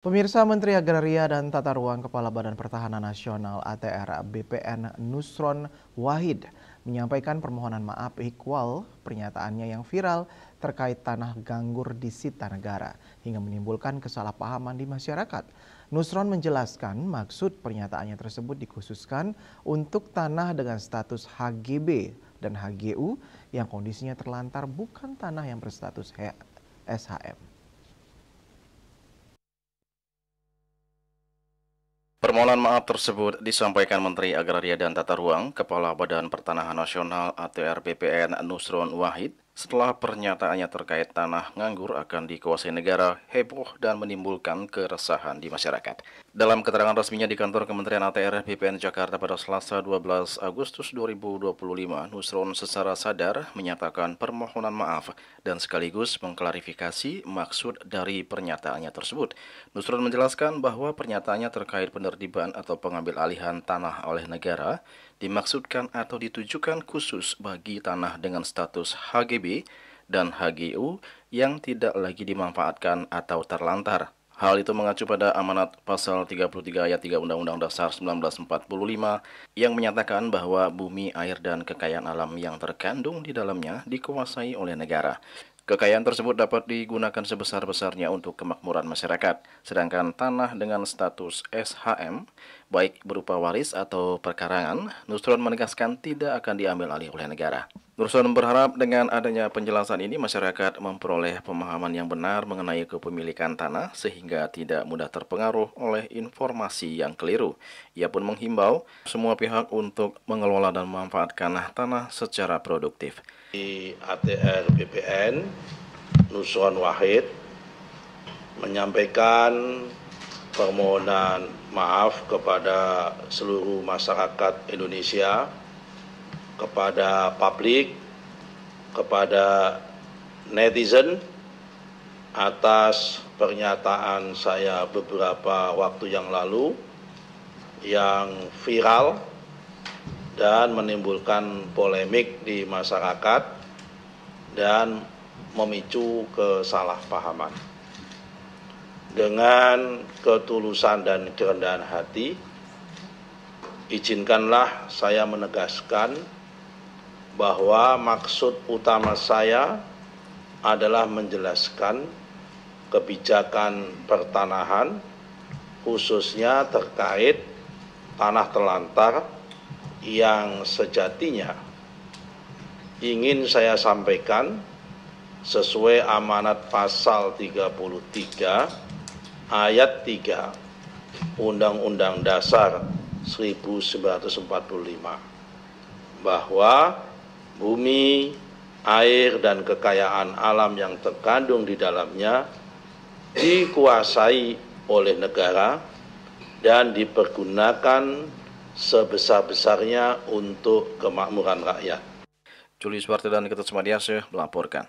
Pemirsa, Menteri Agraria dan Tata Ruang Kepala Badan Pertahanan Nasional (ATR) BPN Nusron Wahid menyampaikan permohonan maaf ikhwal pernyataannya yang viral terkait tanah ganggur disita negara hingga menimbulkan kesalahpahaman di masyarakat. Nusron menjelaskan maksud pernyataannya tersebut dikhususkan untuk tanah dengan status HGB dan HGU yang kondisinya terlantar, bukan tanah yang berstatus SHM. Permohonan maaf tersebut disampaikan Menteri Agraria dan Tata Ruang, Kepala Badan Pertanahan Nasional (ATR) BPN Nusron Wahid setelah pernyataannya terkait tanah nganggur akan dikuasai negara heboh dan menimbulkan keresahan di masyarakat. Dalam keterangan resminya di kantor Kementerian ATR BPN Jakarta pada Selasa 12 Agustus 2025, Nusron secara sadar menyatakan permohonan maaf dan sekaligus mengklarifikasi maksud dari pernyataannya tersebut. Nusron menjelaskan bahwa pernyataannya terkait penertiban atau pengambil alihan tanah oleh negara dimaksudkan atau ditujukan khusus bagi tanah dengan status HGB dan HGU yang tidak lagi dimanfaatkan atau terlantar. Hal itu mengacu pada amanat pasal 33 ayat 3 Undang-Undang Dasar 1945 yang menyatakan bahwa bumi, air, dan kekayaan alam yang terkandung di dalamnya dikuasai oleh negara. Kekayaan tersebut dapat digunakan sebesar-besarnya untuk kemakmuran masyarakat, sedangkan tanah dengan status SHM, baik berupa waris atau perkarangan, Nusron menegaskan tidak akan diambil alih oleh negara. Nusron berharap dengan adanya penjelasan ini masyarakat memperoleh pemahaman yang benar mengenai kepemilikan tanah sehingga tidak mudah terpengaruh oleh informasi yang keliru. Ia pun menghimbau semua pihak untuk mengelola dan memanfaatkan tanah secara produktif. Di ATR BPN Nusron Wahid menyampaikan permohonan maaf kepada seluruh masyarakat Indonesia, kepada publik, kepada netizen atas pernyataan saya beberapa waktu yang lalu yang viral dan menimbulkan polemik di masyarakat dan memicu kesalahpahaman. Dengan ketulusan dan kerendahan hati, izinkanlah saya menegaskan bahwa maksud utama saya adalah menjelaskan kebijakan pertanahan, khususnya terkait tanah terlantar yang sejatinya ingin saya sampaikan sesuai amanat pasal 33 ayat 3 Undang-Undang Dasar 1945 bahwa bumi, air, dan kekayaan alam yang terkandung di dalamnya dikuasai oleh negara dan dipergunakan sebesar-besarnya untuk kemakmuran rakyat. Julius Warte dan Ketut Sumadiase melaporkan.